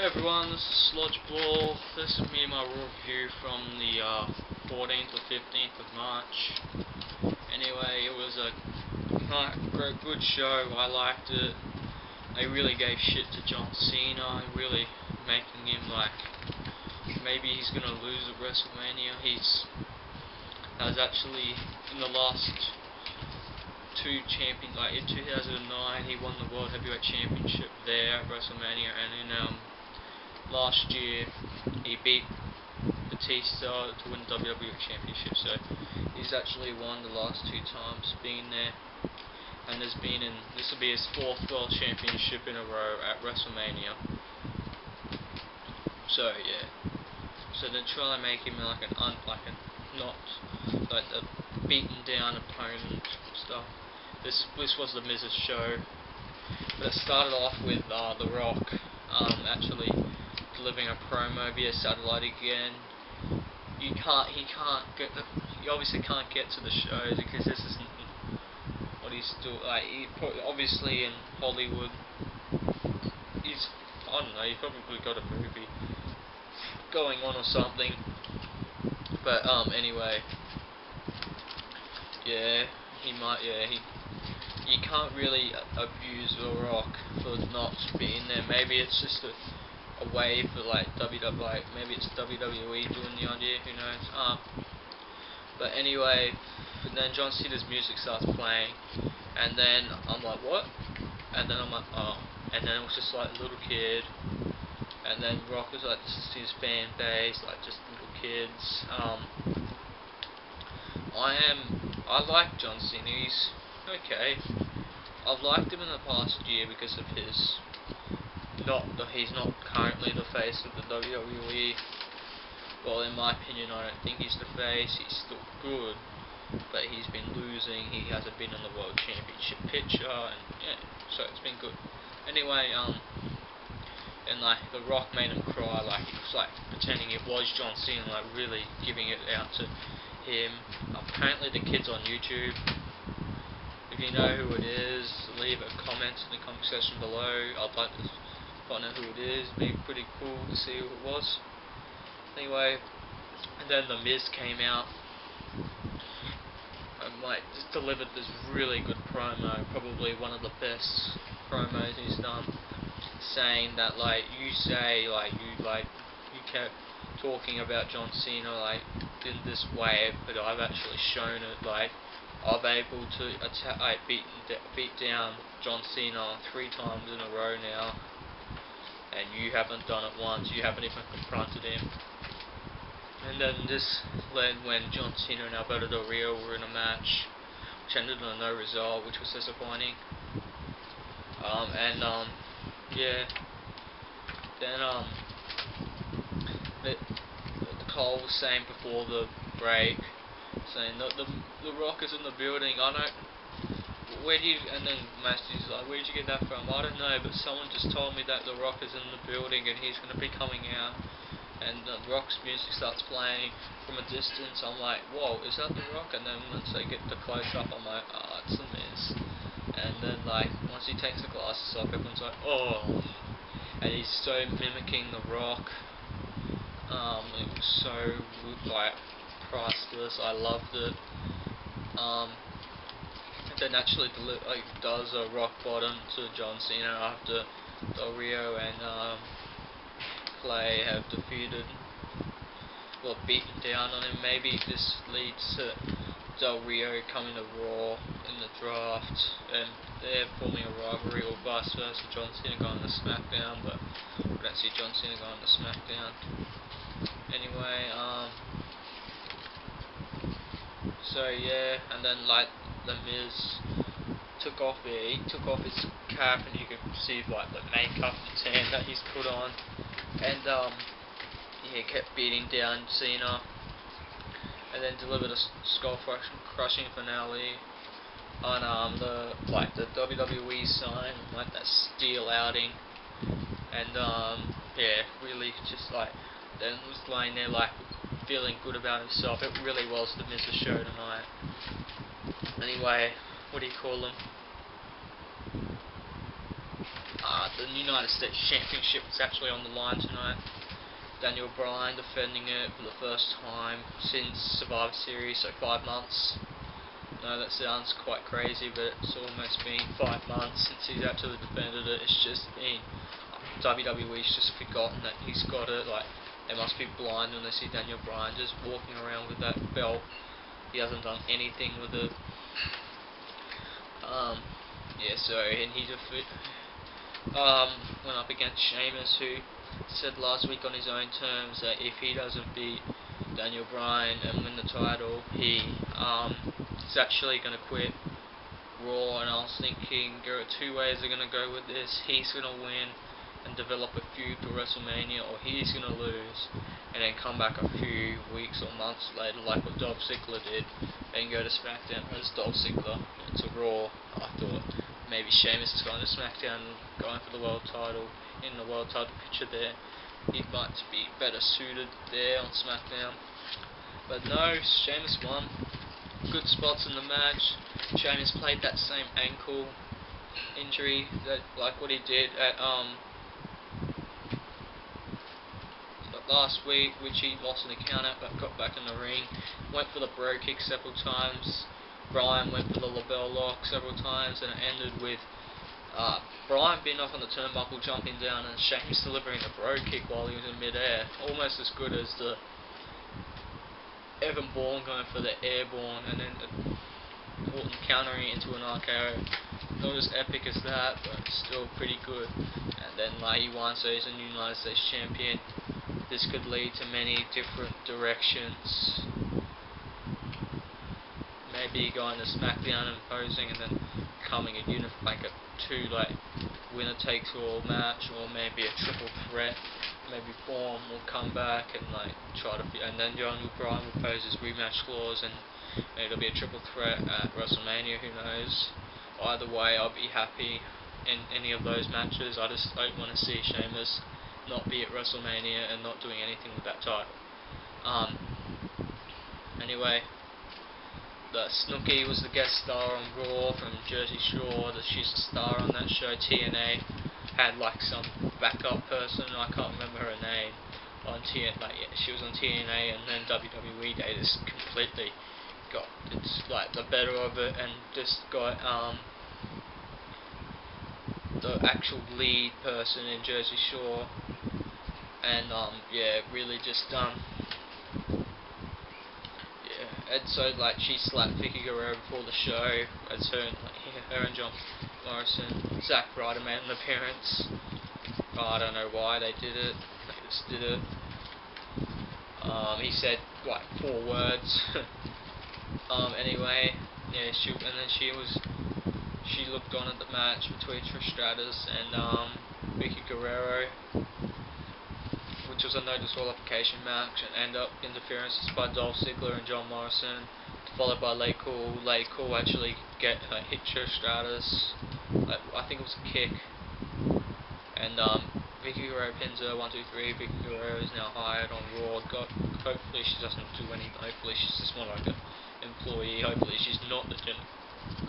Hey everyone, this is Sludge Ball. This is me, my review from the 14th or 15th of March. Anyway, it was a good show. I liked it. They really gave shit to John Cena, really making him like maybe he's gonna lose at WrestleMania. That was actually in the last two champions, like in 2009 he won the World Heavyweight Championship there at WrestleMania, and in last year he beat Batista to win the WWE Championship. So he's actually won the last two times being there, and this will be his fourth World Championship in a row at WrestleMania. So yeah, so they're trying to make him like not like a beaten down opponent stuff. This was the Miz's show, but it started off with The Rock actually delivering a promo via satellite again. He obviously can't get to the show because this isn't what he's doing. Like obviously in Hollywood, he's he probably got a movie going on or something. But anyway, yeah, you can't really abuse The Rock for not being there. Maybe it's just a way for like maybe it's WWE doing the idea, who knows. But anyway, then John Cena's music starts playing, and then I'm like, what? And then I'm like, oh. And then it was just like a little kid, and then Rock was like, this is his fan base, like just little kids. I like John Cena. He's okay. I've liked him in the past year because of he's not currently the face of the WWE. Well, in my opinion, I don't think he's the face. He's still good, but he's been losing. He hasn't been in the World Championship picture, and yeah, so it's been good. Anyway, and like The Rock made him cry, like he was like pretending it was John Cena, like really giving it out to him. Apparently the kid's on YouTube. If you know who it is, leave a comment in the comment section below. I'd like to find out who it is. It'd be pretty cool to see who it was. Anyway, and then The Miz came out and like just delivered this really good promo, probably one of the best promos he's done, saying that you kept talking about John Cena like in this way, but I've actually shown it. Like I'm able to beat down John Cena 3 times in a row now, and you haven't done it once. You haven't even confronted him. And then this led when John Cena and Alberto Del Rio were in a match, which ended in a no result, which was disappointing. Yeah. Then Cole was saying before the break, saying that the Rock is in the building. And then Matthew's like, where'd you get that from? I don't know, but someone just told me that the Rock is in the building and he's gonna be coming out. And the Rock's music starts playing from a distance. I'm like, whoa, is that the Rock? And then once they get the close up, I'm like, oh, it's The Miz. And then once he takes the glasses off, everyone's like, oh. And he's so mimicking the Rock. It was so priceless. I loved it. And then actually does a rock bottom to John Cena after Del Rio and Clay have beaten down on him. Maybe this leads to Del Rio coming to Raw in the draft, and they're forming a rivalry, or vice versa. John Cena going to SmackDown, but I don't see John Cena going to SmackDown. Anyway, so yeah, and then The Miz took off his cap, and you could see the makeup and tan that he's put on, and he kept beating down Cena, and then delivered a skull crushing finale on the WWE sign, that steel outing, and yeah, really just then was laying there feeling good about himself. It really was the Miz's show tonight. Anyway, what do you call them? the United States Championship is actually on the line tonight. Daniel Bryan defending it for the first time since Survivor Series, so 5 months. No, that sounds quite crazy, but it's almost been 5 months since he's actually defended it. It's just been WWE's just forgotten that he's got it. Like, they must be blind when they see Daniel Bryan just walking around with that belt. He hasn't done anything with it. Yeah, so, and he went up against Sheamus, who said last week on his own terms that if he doesn't beat Daniel Bryan and win the title, he is actually going to quit Raw. And I was thinking there are 2 ways they're going to go with this. He's going to win and develop a feud for WrestleMania, or he's going to lose and then come back a few weeks or months later like what Dolph Ziggler did and go to SmackDown as Dolph Ziggler to Raw. I thought maybe Sheamus is going to SmackDown and going for the world title, in the world title picture there. He might be better suited there on SmackDown. But no, Sheamus won. Good spots in the match. Sheamus played that same ankle injury, that like what he did at last week, which he lost in the count out but got back in the ring. Went for the bro kick several times. Bryan went for the label lock several times, and it ended with Bryan being off on the turnbuckle, jumping down, and Sheamus delivering a bro kick while he was in midair. Almost as good as the Evan Bourne going for the airborne, and then Orton countering it into an RKO. Not as epic as that, but still pretty good. And then he won, so he's a new United States champion. This could lead to many different directions. Maybe going to SmackDown and posing, and then becoming a unit, like a 2 winner takes all match, or maybe a triple threat. Maybe Bourne will come back and try to, and then Daniel Bryan will pose his rematch clause, and it'll be a triple threat at WrestleMania. Who knows? Either way, I'll be happy in any of those matches. I just don't want to see Sheamus not be at WrestleMania and not doing anything with that title. Anyway, the Snooki was the guest star on Raw from Jersey Shore. She's a star on that show. TNA had some backup person, I can't remember her name, on TNA. She was on TNA, and then WWE, they just completely got the better of it and just got the actual lead person in Jersey Shore, and yeah, really just and so she slapped Vicky Guerrero before the show as her and John Morrison. Zack Ryder made an appearance. I don't know why they did it. They just did it. He said 4 words. Anyway, yeah, she looked on at the match between Trish Stratus and Vicky Guerrero, which was a no disqualification match, and ended up interferences by Dolph Ziggler and John Morrison, followed by Lay Cool. Lay Cool actually hit Trish Stratus. I think it was a kick, and Vicky Guerrero pins her 1, 2, 3. Vicky Guerrero is now hired on Raw. Hopefully she doesn't do anything. Hopefully she's just more like an employee. Hopefully she's not the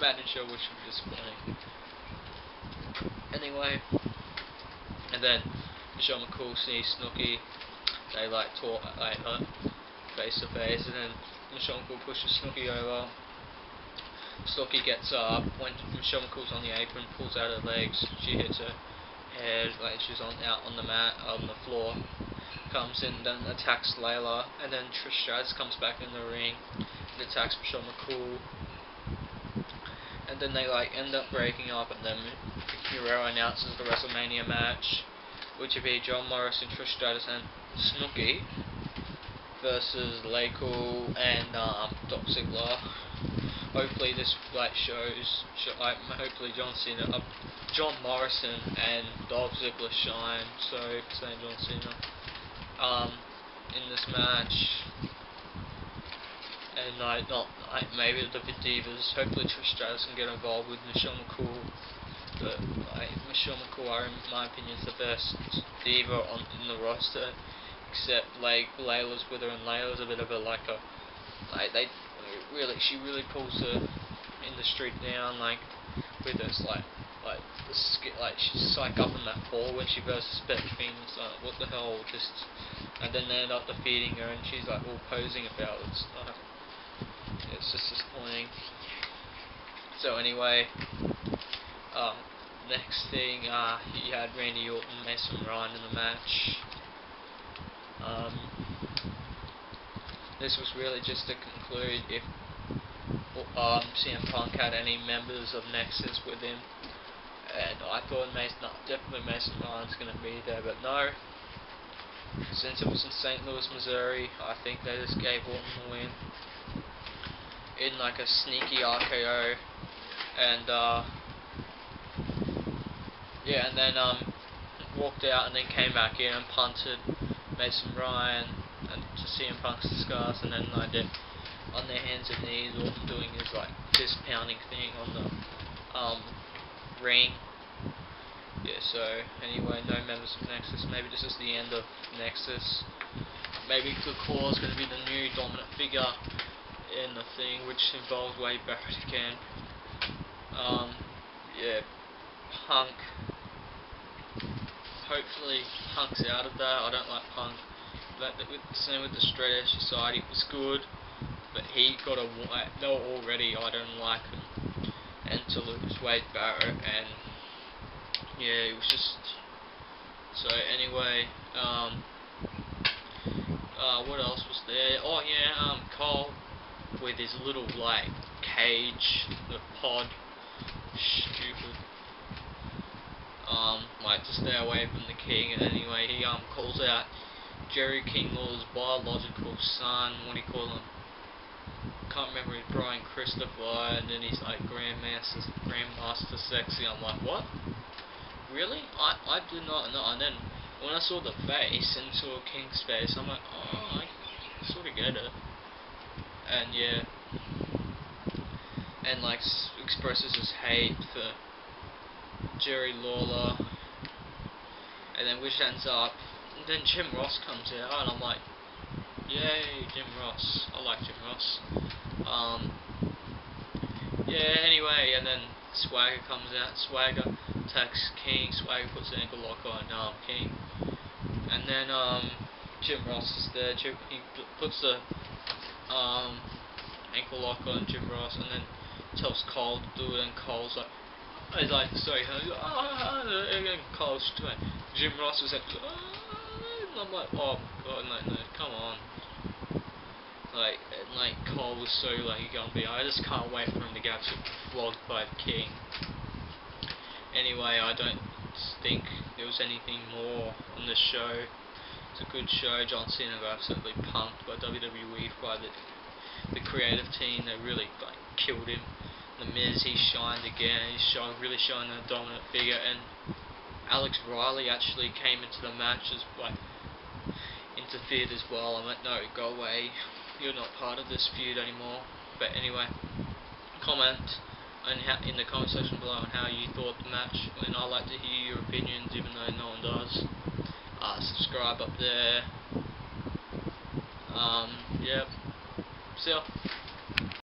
manager, which would be disappointing. Anyway, and then Michelle McCool sees Snooki. They talk face to face, and then Michelle McCool pushes Snooki over. Snooki gets up when Michelle McCool's on the apron, pulls out her legs. She hits her head she's out on the mat, on the floor. Comes in, then attacks Layla, and then Trish Stratus comes back in the ring and attacks Michelle McCool. And then they end up breaking up, and then Vicky Guerrero announces the WrestleMania match, which would be John Morrison, Trish Stratus, and Snooki versus Lay Cool and Dolph Ziggler. Hopefully this hopefully John Morrison and Dolph Ziggler shine. Sorry for saying John Cena. In this match, and maybe the Divas. Hopefully Trish Stratus can get involved with Michelle McCool. But Michelle McCool, in my opinion, is the best diva in the roster, except Layla's with her, and Layla's a bit of she really pulls the industry down with this like she's like up in that fall when she versus Beth Phoenix. Like, what the hell? And then they end up defeating her, and she's like all posing about it. Stuff. It's just annoying. So anyway, next thing, he had Randy Orton, Mason Ryan in the match. This was really just to conclude if CM Punk had any members of Nexus with him, and I thought definitely Mason Ryan's going to be there, but no. Since it was in St. Louis, Missouri, I think they just gave Orton the win in like a sneaky RKO, and yeah, and then walked out and then came back in and punted Mason Ryan and to CM Punk's disgust, and then like on their hands and knees, Orton doing his like fist pounding thing on the ring. Yeah, so anyway, no members of Nexus. Maybe this is the end of Nexus. Maybe Good Claw is going to be the new dominant figure in the thing, which involves Wade Barrett again. Yeah, Punk. Hopefully Punk's out of that. I don't like Punk. But same with the Straight Edge Society, it was good, but he got a they were already I don't like him, and to lose Wade Barrett, and yeah, it was just so anyway. What else was there? Oh yeah, Cole with his little like cage, the pod, stupid. Like to stay away from the king, and anyway he calls out Jerry King Lawler's biological son. What do you call him? Can't remember his Brian Christopher, and then he's like Grandmaster Sexy. I'm like, what? Really? I do not know. And then when I saw the face and saw King's face, I'm like, oh, I sort of get it. And yeah, and like expresses his hate for Jerry Lawler, and then which ends up, and then Jim Ross comes out, and I'm like, yay, Jim Ross. I like Jim Ross. Yeah, anyway, and then Swagger comes out. Swagger attacks King. Swagger puts an ankle lock on King, and then Jim Ross is there. He puts the ankle lock on Jim Ross, and then tells Cole to do it, and Cole's like, he's like, sorry, and Cole's doing. Jim Ross was like, and I'm like, oh god, no, come on. Like Cole was so like gonna be. I just can't wait for him to get flogged by the King. Anyway, I don't think there was anything more on this show. It's a good show. John Cena got absolutely punked by WWE, by the creative team. They really like killed him. The Miz, he shined again. He's really showing a dominant figure, and Alex Riley actually came into the match as like interfered as well. I'm like, no, go away. You're not part of this feud anymore. But anyway, comment in the comment section below on how you thought the match, and I'd like to hear your opinions, even though no one does. Subscribe up there. Yep. See ya.